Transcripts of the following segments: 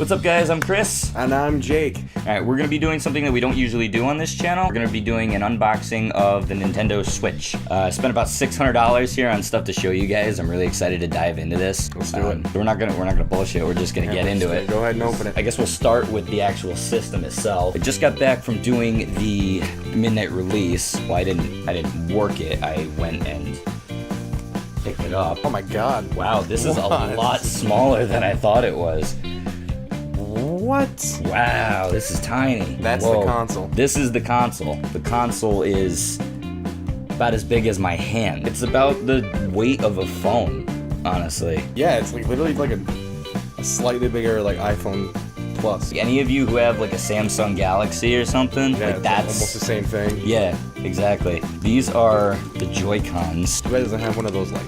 What's up, guys? I'm Chris. And I'm Jake. Alright, we're going to be doing something that we don't usually do on this channel. We're going to be doing an unboxing of the Nintendo Switch. I spent about $600 here on stuff to show you guys. I'm really excited to dive into this. Let's do it. We're not gonna bullshit. We're just gonna get into it. Go ahead and open it. I guess we'll start with the actual system itself. I just got back from doing the midnight release. Well, I didn't work it. I went and picked it up. Oh my god. Wow, this is a lot smaller than I thought it was. What? Wow, this is tiny. That's Whoa. the console. This is the console. The console is about as big as my hand. It's about the weight of a phone, honestly. Yeah, it's like literally like a slightly bigger like iPhone Plus. Any of you who have like a Samsung Galaxy or something, Yeah, like that's almost the same thing. Yeah, exactly. These are the Joy-Cons. Too bad it doesn't have one of those like.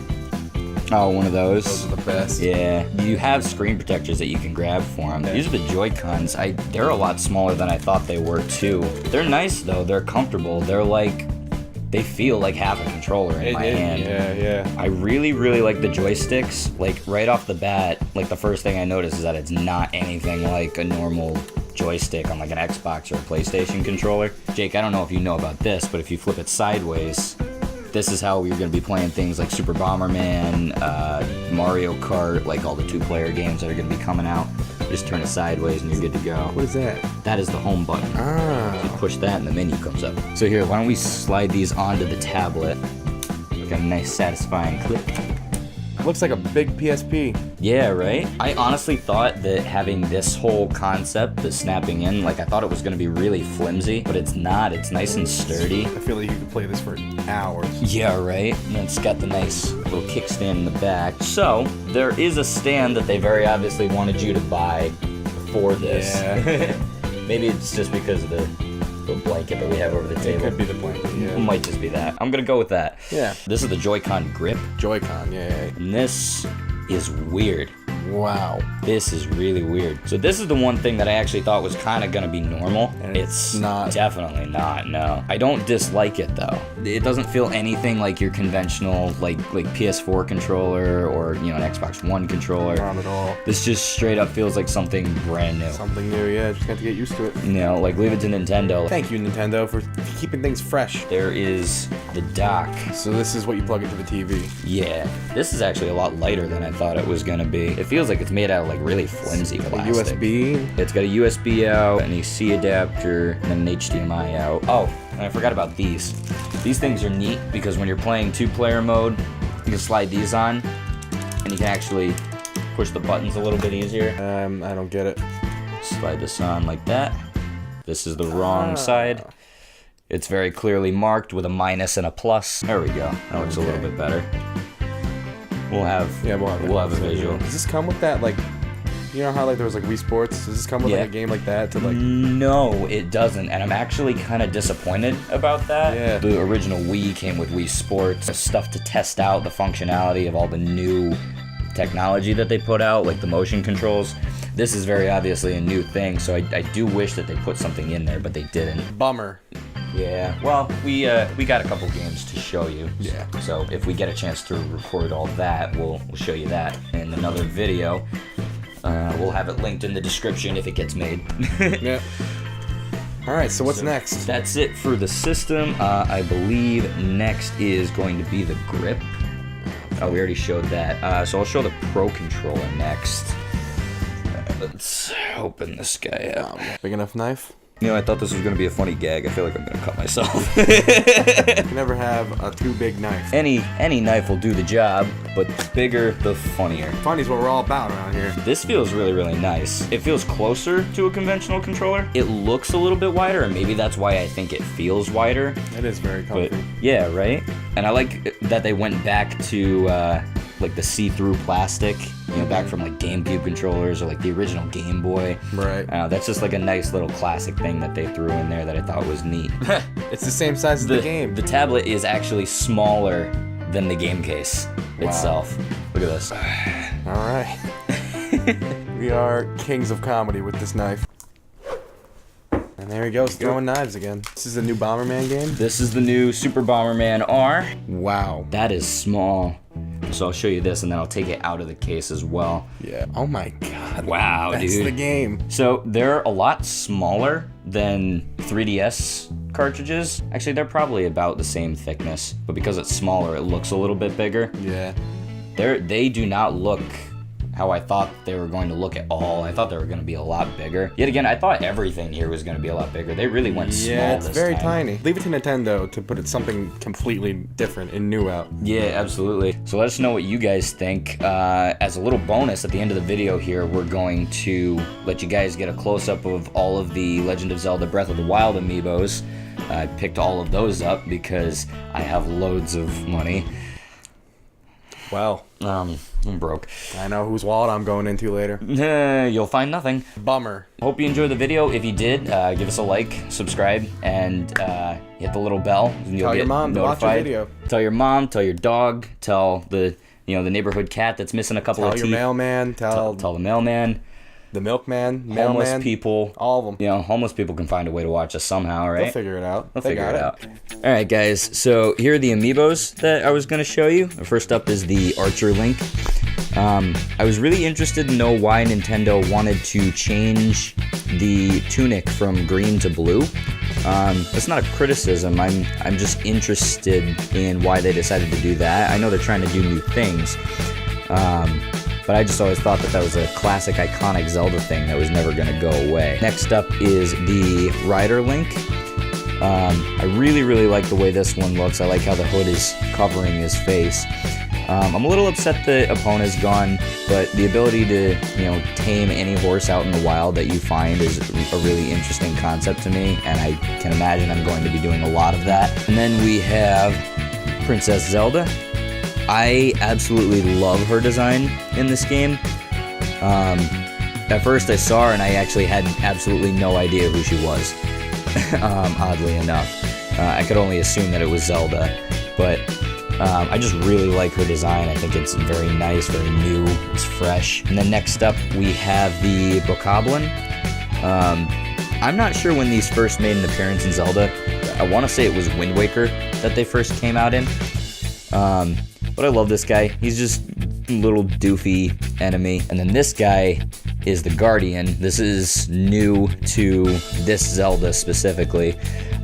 Oh, one of those. Those are the best. Yeah, you have screen protectors that you can grab for them. These are the Joy-Cons. They're a lot smaller than I thought they were too. They're nice though. They're comfortable. They feel like half a controller in my hand. Yeah. I really like the joysticks. Like right off the bat, like the first thing I noticed is that it's not anything like a normal joystick on like an Xbox or a PlayStation controller. Jake, I don't know if you know about this, but if you flip it sideways, this is how we're going to be playing things like Super Bomberman, Mario Kart, like all the two-player games that are going to be coming out. Just turn it sideways and you're good to go. What is that? That is the home button. You push that and the menu comes up. So here, why don't we slide these onto the tablet. Got a nice satisfying click. Looks like a big PSP. Yeah, right? I honestly thought that having this whole concept, the snapping in, like I thought it was going to be really flimsy, but it's not. It's nice and sturdy. I feel like you could play this for hours. Yeah, right? And it's got the nice little kickstand in the back. So, there is a stand that they very obviously wanted you to buy for this. Yeah. Maybe it's just because of the blanket that we have over the table. It could be the blanket, yeah. It might just be that. I'm gonna go with that. Yeah. This is the Joy-Con grip. Joy-Con, yeah. And this is weird. Wow. This is really weird. So this is the one thing that I actually thought was kind of gonna be normal. And it's not. Definitely not, no. I don't dislike it though. It doesn't feel anything like your conventional like PS4 controller or, you know, an Xbox One controller. Not at all. This just straight up feels like something brand new. Something new, yeah. Just got to get used to it. You know, like leave it to Nintendo. Thank you, Nintendo, for keeping things fresh. There is the dock. So this is what you plug into the TV. Yeah, this is actually a lot lighter than I thought it was gonna be. It feels like it's made out of like really flimsy plastic. USB. It's got a USB out, an AC adapter, and an HDMI out. Oh, and I forgot about these. These things are neat because when you're playing two-player mode, you can slide these on, and you can actually push the buttons a little bit easier. I don't get it. Slide this on like that. This is the wrong side. It's very clearly marked with a minus and a plus. There we go. That looks a little bit better. We'll have a visual. Does this come with that, like, you know how like there was like Wii Sports? Does this come with like a game like that to like? No, it doesn't, and I'm actually kind of disappointed about that. Yeah. The original Wii came with Wii Sports, stuff to test out the functionality of all the new technology that they put out, like the motion controls. This is very obviously a new thing, so I do wish that they put something in there, but they didn't. Bummer. Yeah, well, we got a couple games to show you. Yeah. So if we get a chance to record all that, we'll show you that in another video. We'll have it linked in the description if it gets made. Yeah. All right. So what's next? That's it for the system. I believe next is going to be the grip. Oh, we already showed that. So I'll show the Pro Controller next. Let's open this guy up. Big enough knife? You know, I thought this was going to be a funny gag. I feel like I'm going to cut myself. You can never have a too big knife. Any knife will do the job, but the bigger, the funnier. Funny's what we're all about around here. This feels really nice. It feels closer to a conventional controller. It looks a little bit wider, and maybe that's why I think it feels wider. It is very comfy. But, yeah, right? And I like that they went back to like the see-through plastic, you know, back from like GameCube controllers or like the original Game Boy. Right. That's just like a nice little classic thing that they threw in there that I thought was neat. It's the same size as the game. The tablet is actually smaller than the game case itself. Look at this. All right. We are kings of comedy with this knife. And there he goes, throwing knives again. This is a new Bomberman game? This is the new Super Bomberman R. Wow. That is small. So I'll show you this, and then I'll take it out of the case as well. Yeah. Oh my god. Wow, That's dude. the game. So they're a lot smaller than 3DS cartridges. Actually, they're probably about the same thickness, but because it's smaller, it looks a little bit bigger. Yeah. They do not look how I thought they were going to look at all. I thought they were going to be a lot bigger. Yet again, I thought everything here was going to be a lot bigger. They really went small Yeah, it's this very time. tiny. Leave it to Nintendo to put it something completely different and new out. Yeah, absolutely. So let us know what you guys think. As a little bonus at the end of the video here, we're going to let you guys get a close-up of all of the Legend of Zelda Breath of the Wild amiibos. I picked all of those up because I have loads of money. Well, I'm broke. I know whose wallet I'm going into later. You'll find nothing. Bummer. Hope you enjoyed the video. If you did, give us a like, subscribe, and hit the little bell. And you'll Tell your get mom to watch your notified. video. Tell your mom. Tell your dog. Tell the the neighborhood cat that's missing a couple of Tell teeth. your mailman. Tell the mailman. The milkman. Homeless Mailman. people. All of them. Homeless people can find a way to watch us somehow, right? They'll figure it out. They'll They figure got it out. All right, guys. So here are the amiibos that I was going to show you. First up is the Archer Link. I was really interested to know why Nintendo wanted to change the tunic from green to blue. That's not a criticism. I'm just interested in why they decided to do that. I know they're trying to do new things. But I just always thought that was a classic, iconic Zelda thing that was never going to go away. Next up is the Rider Link. I really, really like the way this one looks. I like how the hood is covering his face. I'm a little upset the Epona's gone, but the ability to, tame any horse out in the wild that you find is a really interesting concept to me, and I can imagine I'm going to be doing a lot of that. And then we have Princess Zelda. I absolutely love her design in this game. At first I saw her and I actually had absolutely no idea who she was, oddly enough. I could only assume that it was Zelda, but I just really like her design. I think it's very nice, very new, it's fresh. And then next up we have the Bokoblin. I'm not sure when these first made an appearance in Zelda. I want to say it was Wind Waker that they first came out in. But I love this guy. He's just a little doofy enemy. And then this guy is the Guardian. This is new to this Zelda specifically.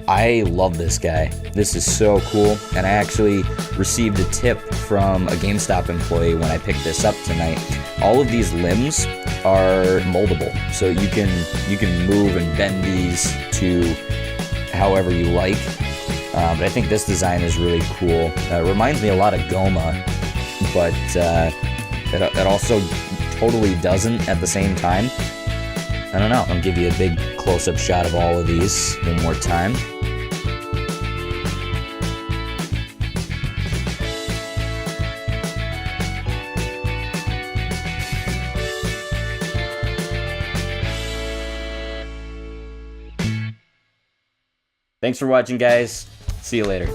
I love this guy. This is so cool. And I actually received a tip from a GameStop employee when I picked this up tonight. All of these limbs are moldable. So you can move and bend these to however you like. But I think this design is really cool. It reminds me a lot of Goma, but it also totally doesn't at the same time. I don't know. I'll give you a big close-up shot of all of these one more time. Thanks for watching, guys. See you later.